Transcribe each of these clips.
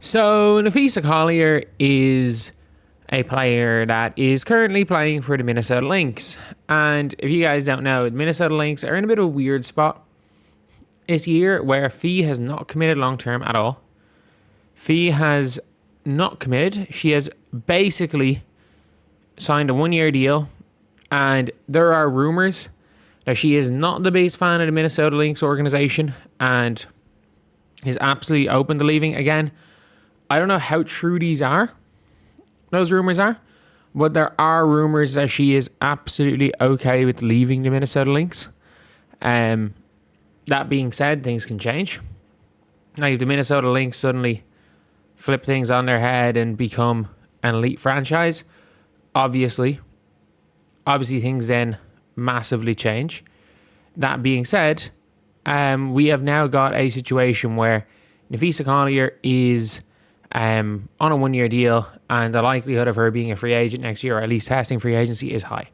So Napheesa Collier is a player that is currently playing for the Minnesota Lynx. And if you guys don't know, the Minnesota Lynx are in a bit of a weird spot this year where Fee has not committed long-term at all. Fee has not committed. She has basically signed a one-year deal. And there are rumors that she is not the biggest fan of the Minnesota Lynx organization and is absolutely open to leaving. Again, I don't know how true those rumors are, but there are rumors that she is absolutely okay with leaving the Minnesota Lynx. That being said, things can change. Now, if the Minnesota Lynx suddenly flip things on their head and become an elite franchise, obviously things then massively change. That being said, we have now got a situation where Napheesa Collier is on a one-year deal, and the likelihood of her being a free agent next year, or at least testing free agency, is high.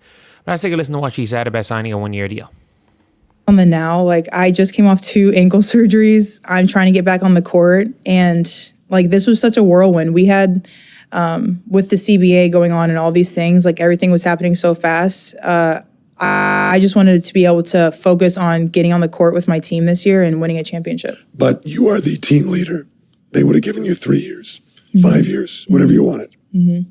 But let's take a listen to what she said about signing a one-year deal. On the now, I just came off 2 ankle surgeries. I'm trying to get back on the court, and this was such a whirlwind. We had with the CBA going on and all these things, everything was happening so fast. I just wanted to be able to focus on getting on the court with my team this year and winning a championship. But you are the team leader. They would have given you 3 years, 5 years, whatever you wanted. Mm-hmm.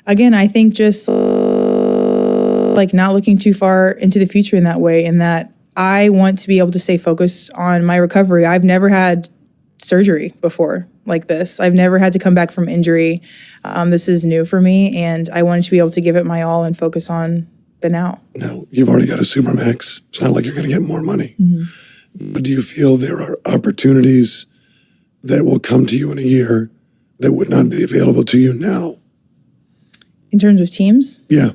Again, I think just not looking too far into the future in that way, in that I want to be able to stay focused on my recovery. I've never had surgery before like this. I've never had to come back from injury. This is new for me, and I wanted to be able to give it my all and focus on the now. No, you've already got a Supermax. It's not like you're going to get more money. Mm-hmm. But do you feel there are opportunities that will come to you in a year that would not be available to you now? In terms of teams? Yeah.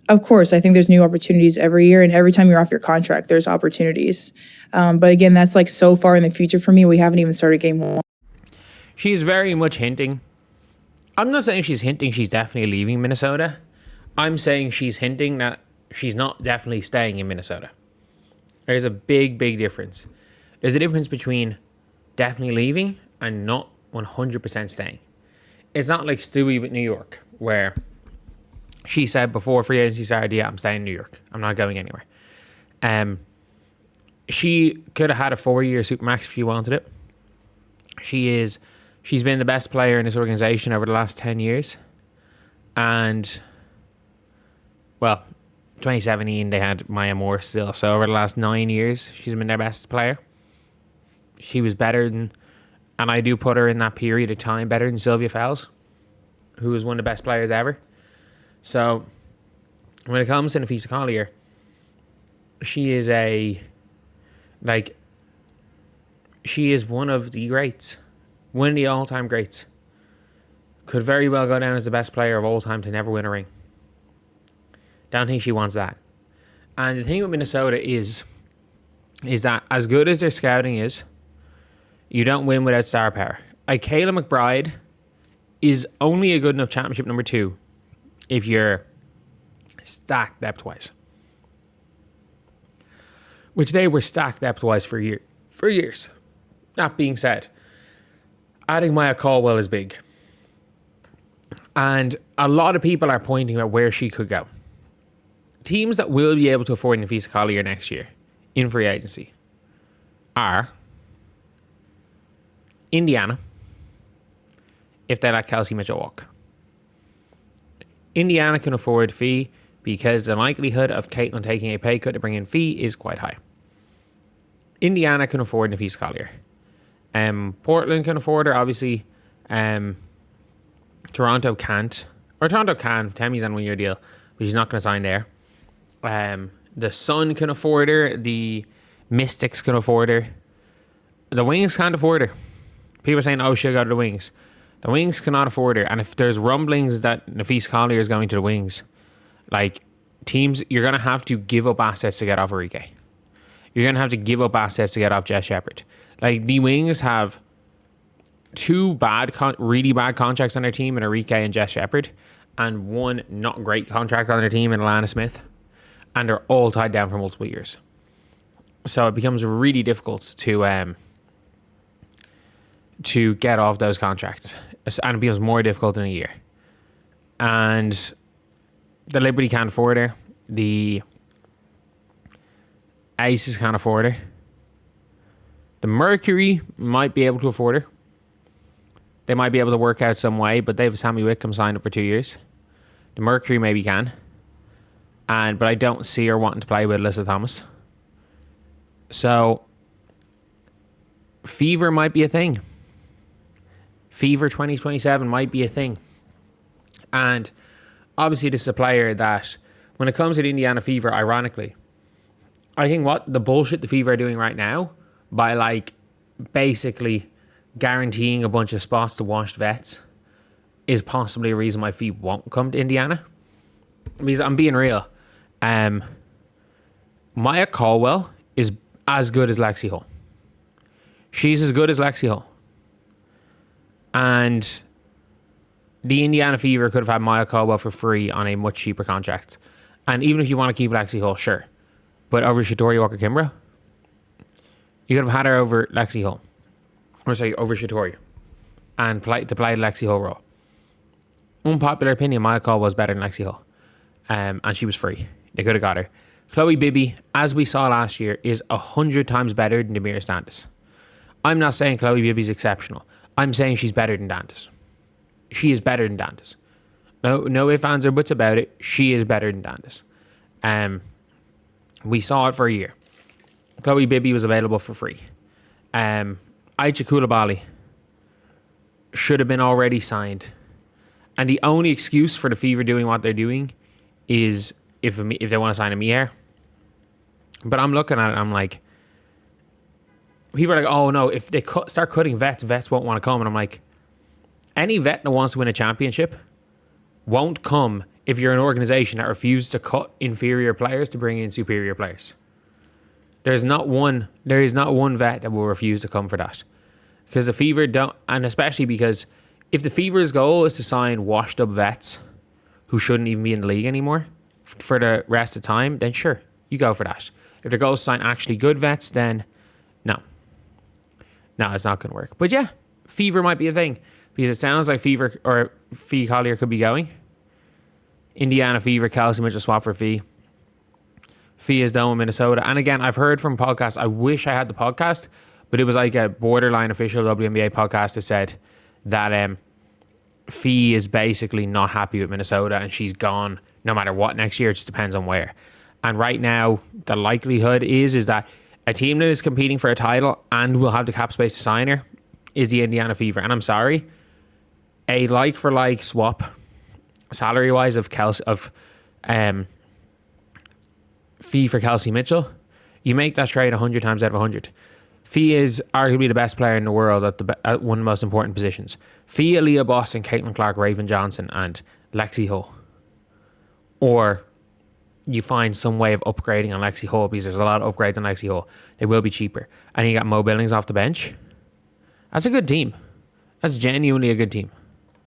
Of course, I think there's new opportunities every year, and every time you're off your contract, there's opportunities. But again, that's so far in the future for me. We haven't even started game 1. She's very much hinting. I'm not saying she's hinting she's definitely leaving Minnesota. I'm saying she's hinting that she's not definitely staying in Minnesota. There's a big, big difference. There's a difference between definitely leaving and not 100% staying. It's not like Stewie with New York, where she said before free agency started, yeah, I'm staying in New York. I'm not going anywhere. She could have had a 4-year Supermax if she wanted it. She's been the best player in this organization over the last 10 years. And, 2017, they had Maya Moore still. So over the last 9 years, she's been their best player. She was better than, and I do put her in that period of time, better than Sylvia Fowles, who was one of the best players ever. So when it comes to Napheesa Collier, she is she is one of the greats, one of the all-time greats. Could very well go down as the best player of all time to never win a ring. Don't think she wants that. And the thing with Minnesota is that as good as their scouting is, you don't win without star power. Kayla McBride is only a good enough championship number 2 if you're stacked depth-wise. Which they were stacked depth-wise for years. That being said, adding Maya Caldwell is big. And a lot of people are pointing at where she could go. Teams that will be able to afford Napheesa Collier next year in free agency are Indiana, if they let Kelsey Mitchell walk. Indiana can afford Fee because the likelihood of Caitlin taking a pay cut to bring in Fee is quite high. Indiana can afford Napheesa Collier. Portland can afford her, obviously. Toronto can't. Or Toronto can. Tammy's on a 1-year deal, but she's not going to sign there. The Sun can afford her. The Mystics can afford her. The Wings can't afford her. People are saying, she'll go to the Wings. The Wings cannot afford her. And if there's rumblings that Napheesa Collier is going to the Wings, teams, you're going to have to give up assets to get off Enrique. You're going to have to give up assets to get off Jess Shepard. The Wings have 2 really bad contracts on their team in Enrique and Jess Shepard, and 1 not great contract on their team in Alana Smith. And they're all tied down for multiple years. So it becomes really difficult to to get off those contracts. And it becomes more difficult in a year. And the Liberty can't afford her. The Aces can't afford her. The Mercury might be able to afford her. They might be able to work out some way, but they have Sammy Whitcomb signed up for 2 years. The Mercury maybe can. But I don't see her wanting to play with Alyssa Thomas. So, Fever might be a thing. Fever 2027 might be a thing. And obviously this is a player that, when it comes to the Indiana Fever, ironically, I think what the bullshit the Fever are doing right now, by like basically guaranteeing a bunch of spots to washed vets, is possibly a reason why Fever won't come to Indiana. Because I'm being real. Maya Caldwell is as good as Lexi Hull. She's as good as Lexi Hull. And the Indiana Fever could have had Maya Caldwell for free on a much cheaper contract. And even if you want to keep Lexi Hull, sure. But over Shatori Walker-Kimbrough, you could have had her over Lexi Hull. Or sorry, over Shatori. And to play the Lexi Hull role. Unpopular opinion, Maya Caldwell was better than Lexi Hull. And she was free. They could have got her. Chloe Bibby, as we saw last year, is 100 times better than Demir Standis. I'm not saying Chloe Bibby's exceptional. I'm saying she's better than Dantas. She is better than Dantas. No ifs, ands, or buts about it. She is better than Dantas. We saw it for a year. Chloe Bibby was available for free. Aicha Coulibaly should have been already signed. And the only excuse for the Fever doing what they're doing is if they want to sign a Mier. But I'm looking at it, I'm like, people are like, oh no, if they start cutting vets won't want to come. And I'm like, any vet that wants to win a championship won't come if you're an organization that refuses to cut inferior players to bring in superior players. There is not one vet that will refuse to come for that. Because the Fever don't, and especially because if the Fever's goal is to sign washed up vets who shouldn't even be in the league anymore for the rest of the time, then sure, you go for that. If their goal is to sign actually good vets, then no, it's not going to work. But yeah, Fever might be a thing because it sounds like Fever or Fee Collier could be going. Indiana Fever, Kelsey Mitchell swap for Fee. Fee is down in Minnesota. And again, I've heard from podcasts, I wish I had the podcast, but it was like a borderline official WNBA podcast that said that Fee is basically not happy with Minnesota and she's gone no matter what next year. It just depends on where. And right now, the likelihood is that a team that is competing for a title and will have the cap space to sign her is the Indiana Fever. And I'm sorry, a like-for-like swap, salary-wise, of Fee for Kelsey Mitchell, you make that trade 100 times out of 100. Fee is arguably the best player in the world at one of the most important positions. Fee, Aaliyah Boston, Caitlin Clark, Raven Johnson, and Lexi Hull. Or you find some way of upgrading on Lexi Hull because there's a lot of upgrades on Lexi Hull. They will be cheaper. And you got Mo Billings off the bench. That's a good team. That's genuinely a good team.